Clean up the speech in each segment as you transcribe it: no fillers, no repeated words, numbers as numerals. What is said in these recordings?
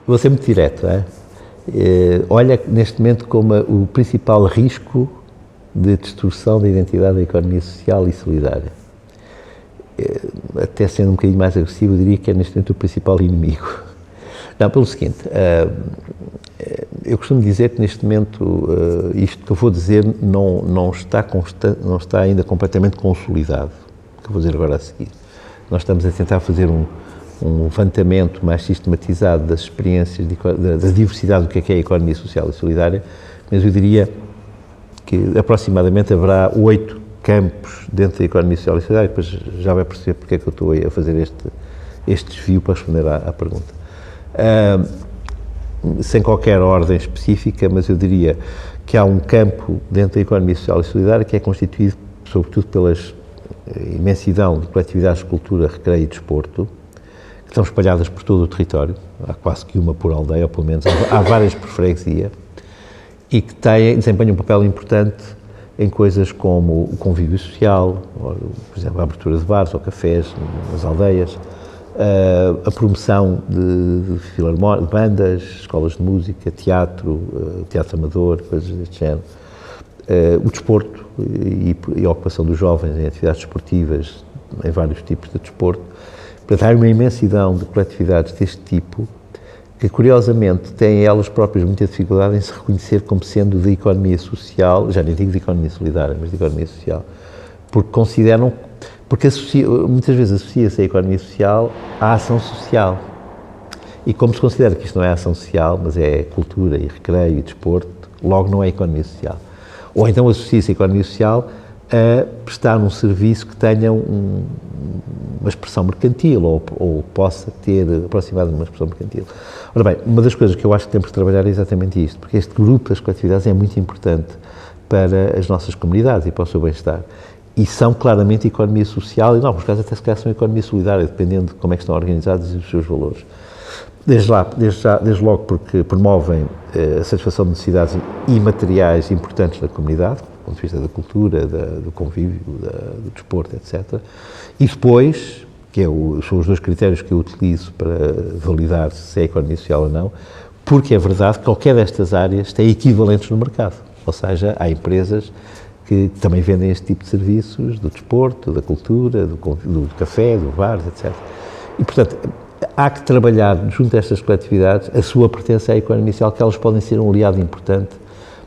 Vou ser muito direto, é? Olha neste momento como o principal risco de destruição da identidade da economia social e solidária. Até sendo um bocadinho mais agressivo, eu diria que é neste momento o principal inimigo. Não, pelo seguinte, eu costumo dizer que neste momento isto que eu vou dizer não está ainda completamente consolidado, o que eu vou dizer agora a seguir. Nós estamos a tentar fazer um levantamento mais sistematizado das experiências, da diversidade do que é a economia social e solidária, mas eu diria que aproximadamente haverá 8 campos dentro da economia social e solidária, depois já vai perceber porque é que eu estou a fazer este desvio para responder à pergunta. Sem qualquer ordem específica, mas eu diria que há um campo dentro da economia social e solidária que é constituído sobretudo pelas imensidão de coletividades de cultura, recreio e desporto, que estão espalhadas por todo o território, há quase que uma por aldeia, ou pelo menos há várias por freguesia, e que desempenham um papel importante em coisas como o convívio social, ou, por exemplo, a abertura de bares ou cafés nas aldeias, a promoção de bandas, escolas de música, teatro amador, coisas deste género, o desporto e a ocupação dos jovens em atividades desportivas, em vários tipos de desporto. Portanto, há uma imensidão de coletividades deste tipo que, curiosamente, têm elas próprias muita dificuldade em se reconhecer como sendo de economia social, já nem digo de economia solidária, mas de economia social, porque consideram, muitas vezes associa-se a economia social à ação social. E como se considera que isto não é ação social, mas é cultura e recreio e desporto, logo não é economia social. Ou então associa-se a economia social a prestar um serviço que tenha uma expressão mercantil ou possa ter aproximadamente uma expressão mercantil. Ora bem, uma das coisas que eu acho que temos que trabalhar é exatamente isto, porque este grupo das coletividades é muito importante para as nossas comunidades e para o seu bem-estar. E são claramente economia social e, em alguns casos, até se calhar são economia solidária, dependendo de como é que estão organizados e dos seus valores. Desde logo porque promovem a satisfação de necessidades imateriais importantes da comunidade, do ponto de vista da cultura, do convívio, do desporto, etc. E depois, são os dois critérios que eu utilizo para validar se é economia social ou não, porque é verdade que qualquer destas áreas tem equivalentes no mercado. Ou seja, há empresas que também vendem este tipo de serviços, do desporto, da cultura, do café, do bar, etc. E, portanto, há que trabalhar junto a estas coletividades a sua pertença à economia social, que elas podem ser um aliado importante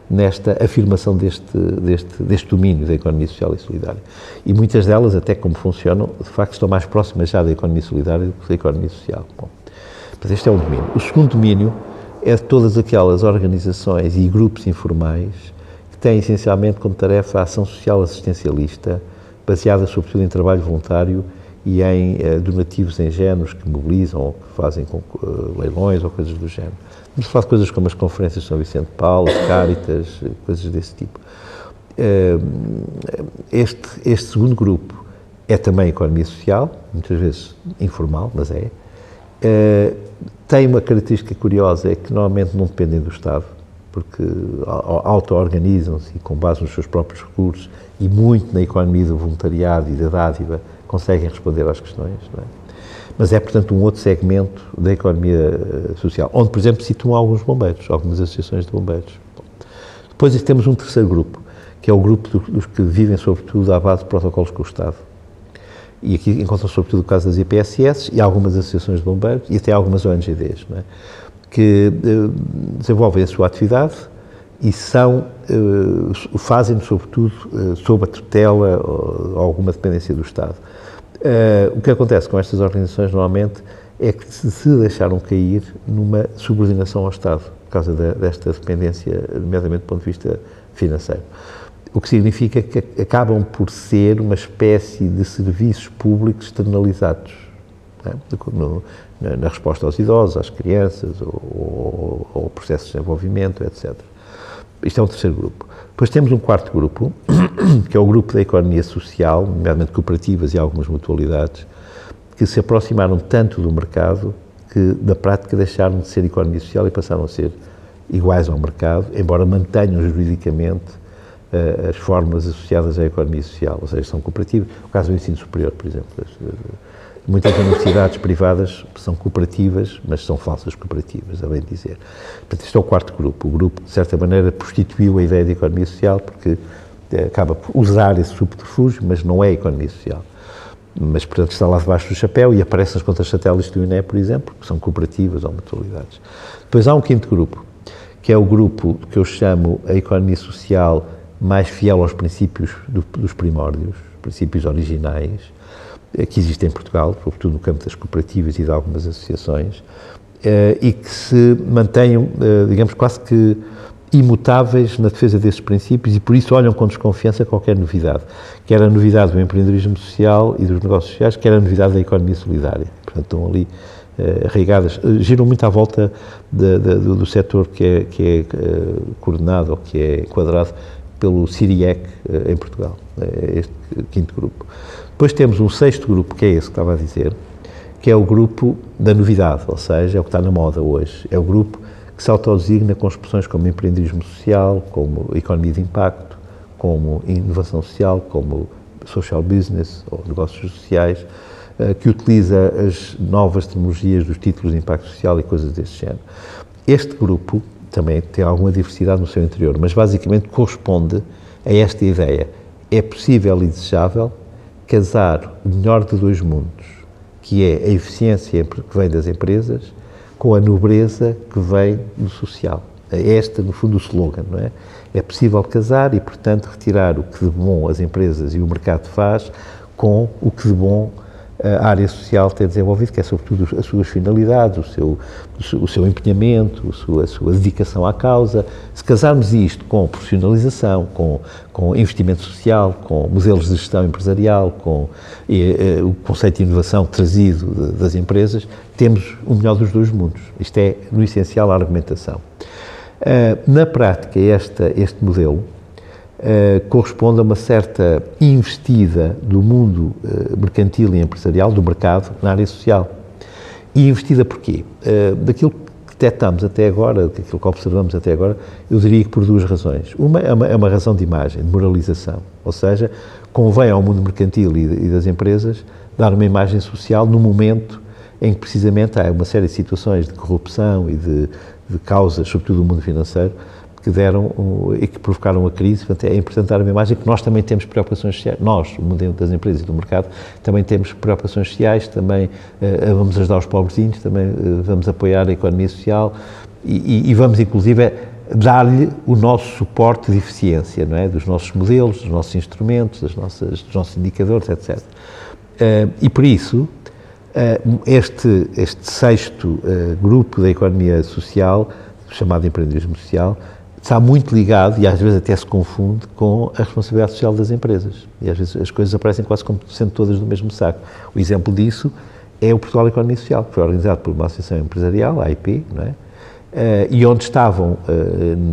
nesta afirmação deste domínio da economia social e solidária. E muitas delas, até como funcionam, de facto estão mais próximas já da economia solidária do que da economia social. Bom, portanto, este é um domínio. O segundo domínio é de todas aquelas organizações e grupos informais que têm essencialmente como tarefa a ação social assistencialista, baseada sobretudo em trabalho voluntário e em donativos ingênuos que mobilizam ou que fazem leilões ou coisas do género. Vamos falar de coisas como as conferências de São Vicente de Paulo, Cáritas, coisas desse tipo. Este segundo grupo é também economia social, muitas vezes informal, mas é. Tem uma característica curiosa, é que normalmente não dependem do Estado, porque auto-organizam-se e com base nos seus próprios recursos e muito na economia do voluntariado e da dádiva conseguem responder às questões, não é? Mas é, portanto, um outro segmento da economia social, onde, por exemplo, situam alguns bombeiros, algumas associações de bombeiros. Bom, depois temos um terceiro grupo, que é o grupo dos que vivem, sobretudo, à base de protocolos com o Estado. E aqui encontram, sobretudo, o caso das IPSS e algumas associações de bombeiros e até algumas ONGDs, não é? Que desenvolvem a sua atividade e fazem, sobretudo, sob a tutela ou alguma dependência do Estado. O que acontece com estas organizações, normalmente, é que se deixaram cair numa subordinação ao Estado, por causa desta dependência, nomeadamente do ponto de vista financeiro. O que significa que acabam por ser uma espécie de serviços públicos externalizados, não é? Na resposta aos idosos, às crianças, ou ao processo de desenvolvimento, etc. Isto é um terceiro grupo. Depois temos um quarto grupo, que é o grupo da economia social, nomeadamente cooperativas e algumas mutualidades, que se aproximaram tanto do mercado que, na prática, deixaram de ser economia social e passaram a ser iguais ao mercado, embora mantenham juridicamente as formas associadas à economia social, ou seja, são cooperativas. O caso do ensino superior, por exemplo, Muitas universidades privadas são cooperativas, mas são falsas cooperativas, a bem dizer. Portanto, este é o quarto grupo. O grupo, de certa maneira, prostituiu a ideia de economia social porque acaba por usar esse subterfúgio, mas não é economia social. Mas, portanto, está lá debaixo do chapéu e aparece nas contas satélites do INE, por exemplo, que são cooperativas ou mutualidades. Depois há um quinto grupo, que é o grupo que eu chamo a economia social mais fiel aos princípios dos primórdios, princípios originais, que existem em Portugal, sobretudo no campo das cooperativas e de algumas associações, e que se mantenham, digamos, quase que imutáveis na defesa desses princípios e por isso olham com desconfiança qualquer novidade, quer a novidade do empreendedorismo social e dos negócios sociais, quer a novidade da economia solidária. Portanto, estão ali arraigadas, giram muito à volta do setor que é coordenado ou que é enquadrado pelo CIRIEC em Portugal, este quinto grupo. Depois temos um sexto grupo, que é esse que estava a dizer, que é o grupo da novidade, ou seja, é o que está na moda hoje. É o grupo que se autodesigna com expressões como empreendedorismo social, como economia de impacto, como inovação social, como social business ou negócios sociais, que utiliza as novas tecnologias dos títulos de impacto social e coisas desse género. Este grupo também tem alguma diversidade no seu interior, mas basicamente corresponde a esta ideia. É possível e desejável casar o melhor de dois mundos, que é a eficiência que vem das empresas com a nobreza que vem do social. É este, no fundo, o slogan, não é? É possível casar e, portanto, retirar o que de bom as empresas e o mercado faz com o que de bom a área social tem desenvolvido, que é, sobretudo, as suas finalidades, o seu empenhamento, a sua dedicação à causa. Se casarmos isto com profissionalização, com investimento social, com modelos de gestão empresarial, com o conceito de inovação trazido das empresas, temos o melhor dos dois mundos. Isto é, no essencial, a argumentação. Na prática, este modelo corresponde a uma certa investida do mundo mercantil e empresarial, do mercado, na área social. E investida porquê? Daquilo que detectamos até agora, daquilo que observamos até agora, eu diria que por duas razões. Uma é uma razão de imagem, de moralização, ou seja, convém ao mundo mercantil e das empresas dar uma imagem social no momento em que precisamente há uma série de situações de corrupção e de causas, sobretudo do mundo financeiro, que deram e que provocaram a crise. Portanto, é importante dar uma imagem que nós também temos preocupações sociais. Nós, o mundo das empresas e do mercado, também temos preocupações sociais, também vamos ajudar os pobrezinhos, também vamos apoiar a economia social e vamos, inclusive, dar-lhe o nosso suporte de eficiência, não é? Dos nossos modelos, dos nossos instrumentos, dos nossos indicadores, etc. E por isso, este sexto grupo da economia social, chamado empreendedorismo social, está muito ligado, e às vezes até se confunde, com a responsabilidade social das empresas. E às vezes as coisas aparecem quase como sendo todas do mesmo saco. O exemplo disso é o Portugal Economia Social, que foi organizado por uma associação empresarial, a AIP, não é? E onde estavam,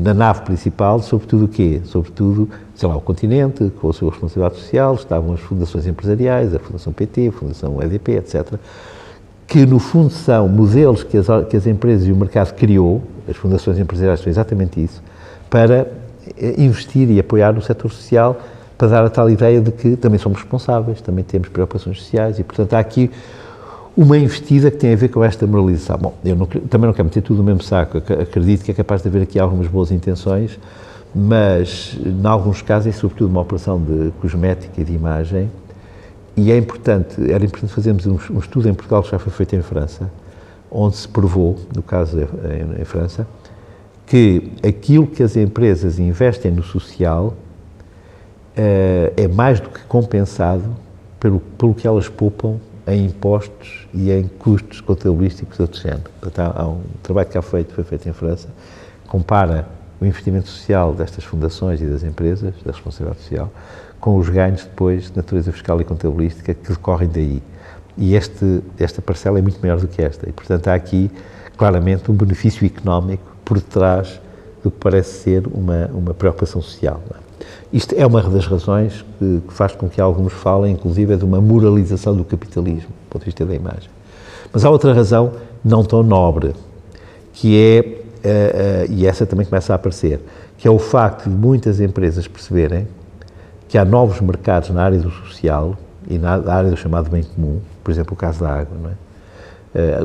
na nave principal, sobretudo o quê? Sobretudo, sei lá, o Continente, com a sua responsabilidade social, estavam as fundações empresariais, a Fundação PT, a Fundação EDP, etc., que no fundo são modelos que as empresas e o mercado criou, as fundações empresariais são exatamente isso, para investir e apoiar no setor social, para dar a tal ideia de que também somos responsáveis, também temos preocupações sociais e, portanto, há aqui uma investida que tem a ver com esta moralização. Bom, eu também não quero meter tudo no mesmo saco, acredito que é capaz de haver aqui algumas boas intenções, mas, em alguns casos, é sobretudo uma operação de cosmética e de imagem, e era importante fazermos um estudo em Portugal que já foi feito em França, onde se provou, no caso em França, que aquilo que as empresas investem no social é mais do que compensado pelo que elas poupam em impostos e em custos contabilísticos de outro género. Portanto, há um trabalho que foi feito em França, compara o investimento social destas fundações e das empresas, da responsabilidade social, com os ganhos depois de natureza fiscal e contabilística que decorrem daí. E esta parcela é muito maior do que esta. E, portanto, há aqui, claramente, um benefício económico por detrás do que parece ser uma preocupação social. Não é? Isto é uma das razões que faz com que alguns falem, inclusive, de uma moralização do capitalismo, do ponto de vista da imagem. Mas há outra razão não tão nobre, que é, e essa também começa a aparecer, que é o facto de muitas empresas perceberem que há novos mercados na área do social e na área do chamado bem comum, por exemplo, o caso da água, não é?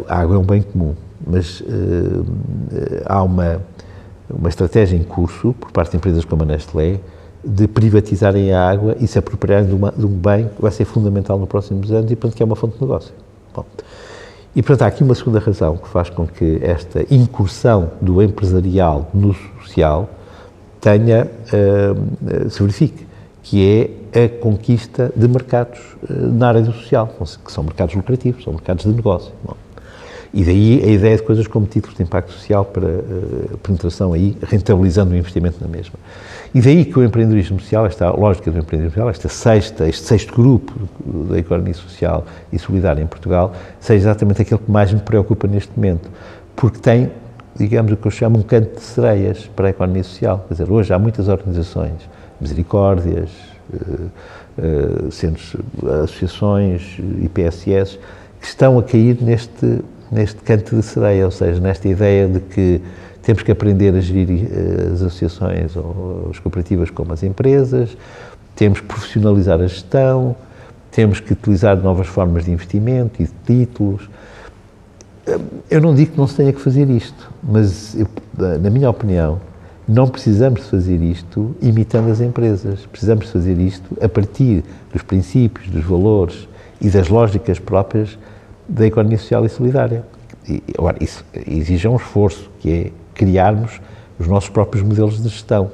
A água é um bem comum, mas há uma estratégia em curso, por parte de empresas como a Nestlé, de privatizarem a água e se apropriarem de um bem que vai ser fundamental nos próximos anos e, portanto, que é uma fonte de negócio. Bom, e, portanto, há aqui uma segunda razão que faz com que esta incursão do empresarial no social se verifique, que é a conquista de mercados na área do social, que são mercados lucrativos, são mercados de negócio. Bom, e daí a ideia de coisas como títulos de impacto social para penetração aí, rentabilizando o investimento na mesma. E daí que o empreendedorismo social, esta lógica do empreendedorismo social, este sexto grupo da economia social e solidária em Portugal, seja exatamente aquele que mais me preocupa neste momento, porque tem, digamos, o que eu chamo um canto de sereias para a economia social. Quer dizer, hoje há muitas organizações, misericórdias, centros, associações, IPSS, que estão a cair neste canto de sereia, ou seja, nesta ideia de que temos que aprender a gerir as associações ou as cooperativas como as empresas, temos que profissionalizar a gestão, temos que utilizar novas formas de investimento e de títulos. Eu não digo que não se tenha que fazer isto, mas, na minha opinião, não precisamos de fazer isto imitando as empresas. Precisamos de fazer isto a partir dos princípios, dos valores e das lógicas próprias da economia social e solidária. Agora, isso exige um esforço, que é criarmos os nossos próprios modelos de gestão.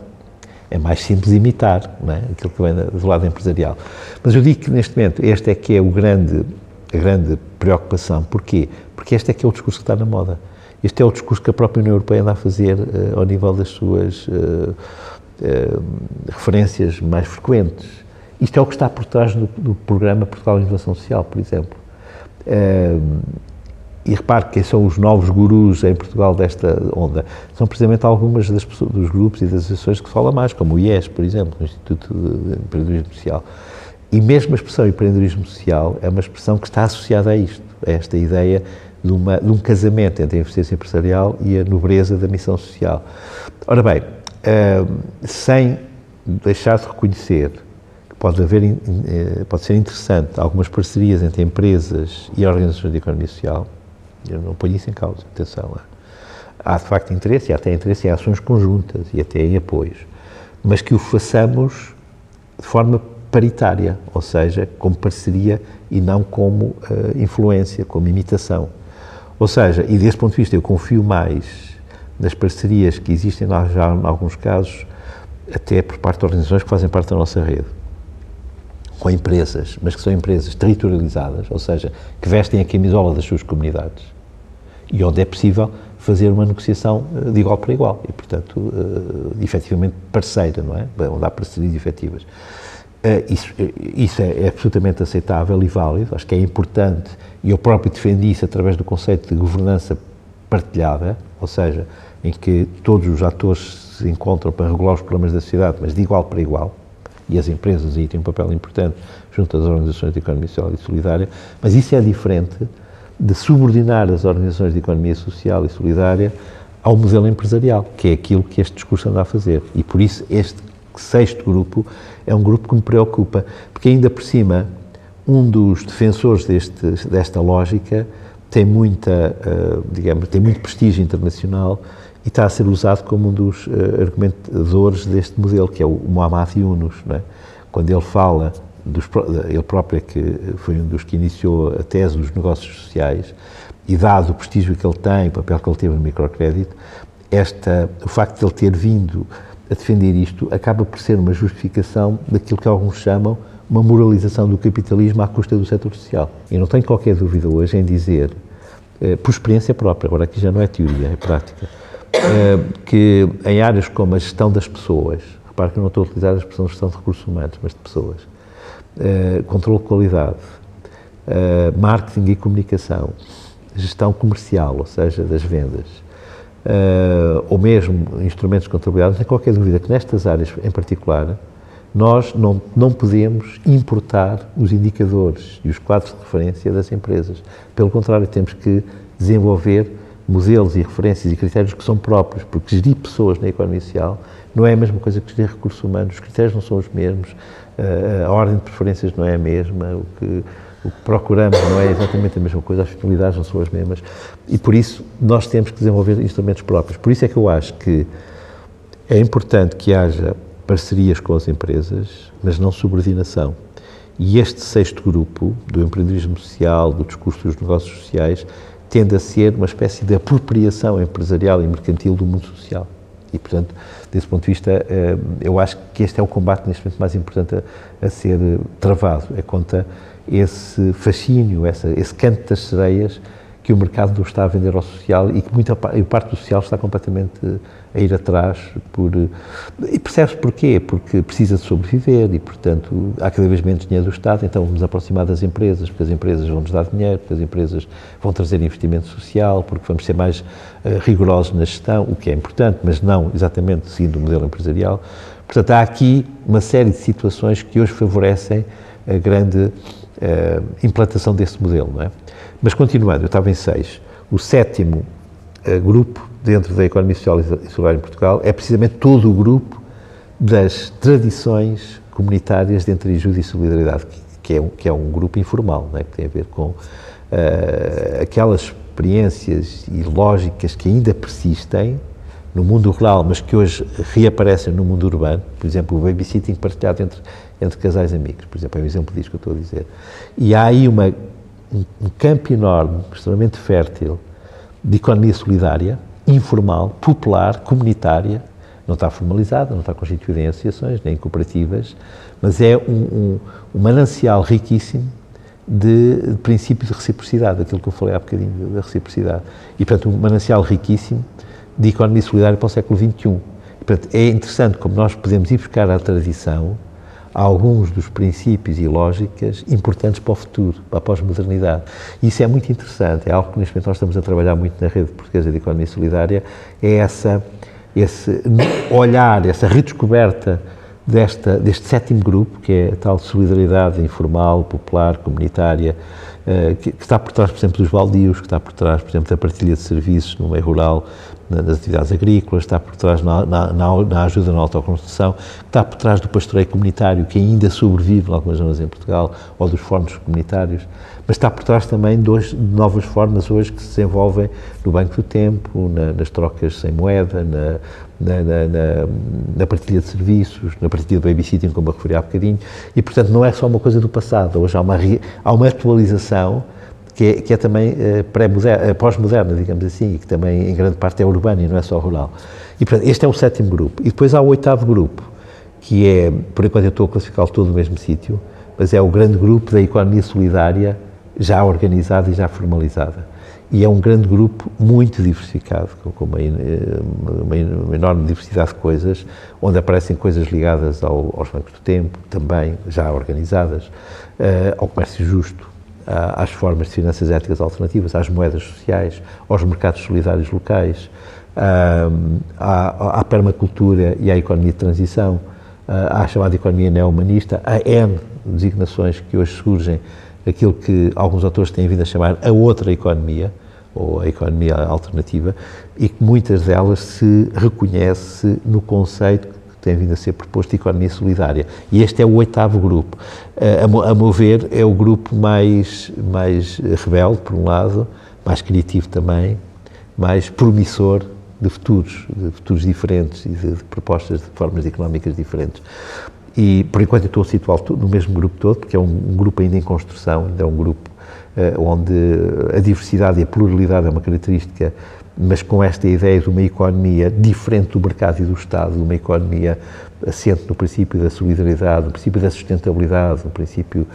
É mais simples imitar, não é? Aquilo que vem do lado empresarial. Mas eu digo que, neste momento, este é que é a grande preocupação. Porquê? Porque este é que é o discurso que está na moda. Este é o discurso que a própria União Europeia anda a fazer ao nível das suas referências mais frequentes. Isto é o que está por trás do programa Portugal Inovação Social, por exemplo. E repare que são os novos gurus em Portugal desta onda. São precisamente algumas das pessoas, dos grupos e das associações que se fala mais, como o IES, por exemplo, o Instituto de Empreendedorismo Social. E mesmo a expressão empreendedorismo social é uma expressão que está associada a isto, a esta ideia de um casamento entre a eficiência empresarial e a nobreza da missão social. Ora bem, sem deixar de reconhecer que pode ser interessante algumas parcerias entre empresas e organizações de economia social, eu não ponho isso em causa, atenção. Há de facto interesse, e há até interesse em ações conjuntas e até em apoios, mas que o façamos de forma paritária, ou seja, como parceria e não como influência, como imitação. Ou seja, e desse ponto de vista eu confio mais nas parcerias que existem já em alguns casos, até por parte de organizações que fazem parte da nossa rede, com empresas, mas que são empresas territorializadas, ou seja, que vestem a camisola das suas comunidades e onde é possível fazer uma negociação de igual para igual e, portanto, efetivamente parceira, não é? Onde há parcerias efetivas. Isso é absolutamente aceitável e válido, acho que é importante, e eu próprio defendi isso através do conceito de governança partilhada, ou seja, em que todos os atores se encontram para regular os problemas da sociedade, mas de igual para igual, e as empresas aí têm um papel importante junto às organizações de economia social e solidária, mas isso é diferente de subordinar as organizações de economia social e solidária ao modelo empresarial, que é aquilo que este discurso anda a fazer. E por isso este sexto grupo é um grupo que me preocupa, porque ainda por cima, um dos defensores desta lógica tem muito prestígio internacional e está a ser usado como um dos argumentadores deste modelo, que é o Muhammad Yunus, não é? Quando ele fala, ele próprio é que foi um dos que iniciou a tese dos negócios sociais, e dado o prestígio que ele tem, o papel que ele teve no microcrédito, o facto de ele ter vindo a defender isto acaba por ser uma justificação daquilo que alguns chamam uma moralização do capitalismo à custa do setor social. Eu não tenho qualquer dúvida hoje em dizer, por experiência própria, agora aqui já não é teoria, é prática, que em áreas como a gestão das pessoas, repare que eu não estou a utilizar a expressão de gestão de recursos humanos, mas de pessoas, controle de qualidade, marketing e comunicação, gestão comercial, ou seja, das vendas, ou mesmo instrumentos de contabilidade, não tem qualquer dúvida que nestas áreas em particular nós não podemos importar os indicadores e os quadros de referência das empresas. Pelo contrário, temos que desenvolver modelos e referências e critérios que são próprios, porque gerir pessoas na economia social não é a mesma coisa que gerir recursos humanos, os critérios não são os mesmos, a ordem de preferências não é a mesma, o que procuramos não é exatamente a mesma coisa, as finalidades não são as mesmas, e por isso nós temos que desenvolver instrumentos próprios. Por isso é que eu acho que é importante que haja parcerias com as empresas, mas não subordinação. E este sexto grupo, do empreendedorismo social, do discurso dos negócios sociais, tende a ser uma espécie de apropriação empresarial e mercantil do mundo social. E, portanto, desse ponto de vista, eu acho que este é o combate, neste momento, mais importante a ser travado. É contra esse fascínio, esse canto das sereias que o mercado está a vender ao social e que muita parte do social está completamente a ir atrás. E percebe-se porquê? Porque precisa de sobreviver e, portanto, há cada vez menos dinheiro do Estado, então vamos aproximar das empresas, porque as empresas vão nos dar dinheiro, porque as empresas vão trazer investimento social, porque vamos ser mais rigorosos na gestão, o que é importante, mas não exatamente seguindo o modelo empresarial. Portanto, há aqui uma série de situações que hoje favorecem a grande implantação desse modelo, não é? Mas continuando, eu estava em 6. O sétimo grupo dentro da economia social e solidária em Portugal é precisamente todo o grupo das tradições comunitárias de entreajuda e solidariedade, que é um grupo informal, não é? Que tem a ver com aquelas experiências e lógicas que ainda persistem no mundo rural, mas que hoje reaparecem no mundo urbano. Por exemplo, o babysitting partilhado entre casais amigos, por exemplo, é um exemplo disso que eu estou a dizer. E há aí um campo enorme, extremamente fértil, de economia solidária, informal, popular, comunitária, não está formalizada, não está constituída em associações, nem em cooperativas, mas é um manancial riquíssimo de princípios de reciprocidade, aquilo que eu falei há bocadinho, da reciprocidade. E, portanto, um manancial riquíssimo de economia solidária para o século XXI. E, portanto, é interessante como nós podemos ir buscar à tradição alguns dos princípios e lógicas importantes para o futuro, para a pós-modernidade. E isso é muito interessante, é algo que neste momento nós estamos a trabalhar muito na Rede Portuguesa de Economia Solidária, é esse olhar, essa redescoberta deste sétimo grupo, que é a tal solidariedade informal, popular, comunitária, que está por trás, por exemplo, dos baldios, que está por trás, por exemplo, da partilha de serviços no meio rural, nas atividades agrícolas, está por trás na ajuda na autoconstrução, está por trás do pastoreio comunitário, que ainda sobrevive em algumas zonas em Portugal, ou dos fóruns comunitários, mas está por trás também de novas formas hoje que se desenvolvem no Banco do Tempo, nas trocas sem moeda, na partilha de serviços, na partilha de babysitting, como eu referi há bocadinho, e, portanto, não é só uma coisa do passado, hoje há uma atualização que é também pós-moderna, digamos assim, e que também, em grande parte, é urbana e não é só rural. E, portanto, este é o sétimo grupo. E depois há o oitavo grupo, que é, por enquanto eu estou a classificá-lo todo no mesmo sítio, mas é o grande grupo da economia solidária já organizada e já formalizada. E é um grande grupo muito diversificado, com uma enorme diversidade de coisas, onde aparecem coisas ligadas aos bancos do tempo, também já organizadas, ao comércio justo, às formas de finanças éticas alternativas, às moedas sociais, aos mercados solidários locais, à permacultura e à economia de transição, à chamada economia neo-humanista, a N designações que hoje surgem, aquilo que alguns autores têm vindo a chamar a outra economia, ou a economia alternativa, e que muitas delas se reconhece no conceito que tem vindo a ser proposto de economia solidária. E este é o oitavo grupo. A meu ver, é o grupo mais rebelde, por um lado, mais criativo também, mais promissor de futuros diferentes e de propostas de formas económicas diferentes. E, por enquanto, eu estou a situá-lo no mesmo grupo todo, porque é um grupo ainda em construção, ainda é um grupo onde a diversidade e a pluralidade é uma característica, mas com esta ideia de uma economia diferente do mercado e do Estado, de uma economia assente no princípio da solidariedade, no princípio da sustentabilidade, no princípio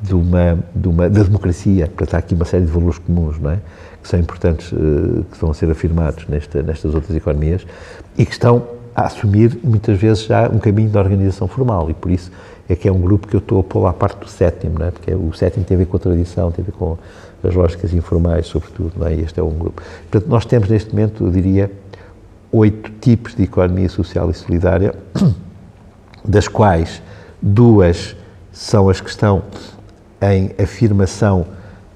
da democracia. Portanto, há aqui uma série de valores comuns, não é? Que são importantes, que estão a ser afirmados nestas outras economias e que estão a assumir, muitas vezes, já um caminho de organização formal, e por isso é que é um grupo que eu estou a pôr à parte do sétimo, não é? Porque o sétimo tem a ver com a tradição, tem a ver com as lógicas informais, sobretudo, não é? E este é um grupo. Portanto, nós temos neste momento, eu diria, 8 tipos de economia social e solidária, das quais 2 são as que estão em afirmação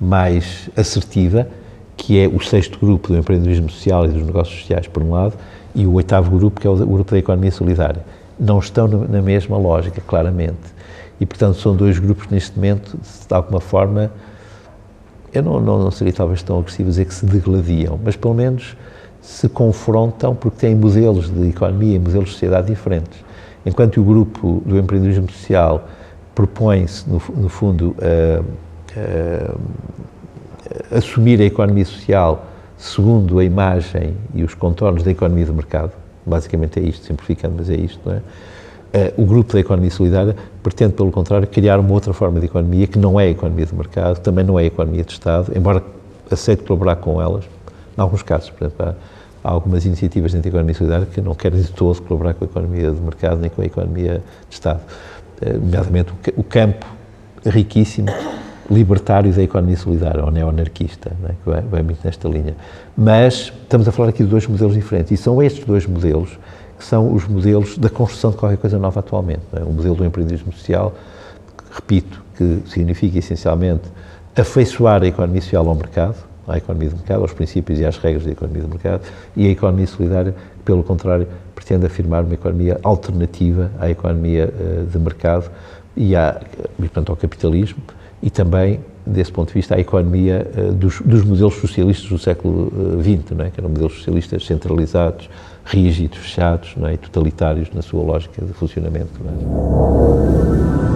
mais assertiva, que é o 6º grupo do empreendedorismo social e dos negócios sociais, por um lado, e o 8º grupo, que é o grupo da economia solidária. Não estão na mesma lógica, claramente. E, portanto, são dois grupos neste momento, de alguma forma, eu não seria talvez tão agressivo a dizer que se degladiam, mas pelo menos se confrontam porque têm modelos de economia e modelos de sociedade diferentes. Enquanto o grupo do empreendedorismo social propõe-se, no fundo, assumir a economia social segundo a imagem e os contornos da economia de mercado, basicamente é isto, simplificando, mas é isto, não é? O grupo da economia solidária pretende, pelo contrário, criar uma outra forma de economia que não é a economia de mercado, também não é a economia de Estado, embora aceite colaborar com elas, em alguns casos. Por exemplo, há algumas iniciativas dentro da economia solidária que não querem de todo colaborar com a economia de mercado nem com a economia de Estado. Nomeadamente o campo riquíssimo, libertário da economia solidária, ou neoanarquista, né, que vai muito nesta linha. Mas estamos a falar aqui de dois modelos diferentes, e são estes dois modelos que são os modelos da construção de qualquer coisa nova atualmente. Não é? O modelo do empreendedorismo social, repito, que significa essencialmente afeiçoar a economia social ao mercado, à economia de mercado, aos princípios e às regras da economia de mercado, e a economia solidária, pelo contrário, pretende afirmar uma economia alternativa à economia de mercado e, portanto, ao capitalismo, e também, desse ponto de vista, à economia dos modelos socialistas do século XX, não é? Que eram modelos socialistas centralizados, rígidos, fechados, não é? E totalitários na sua lógica de funcionamento. Não é?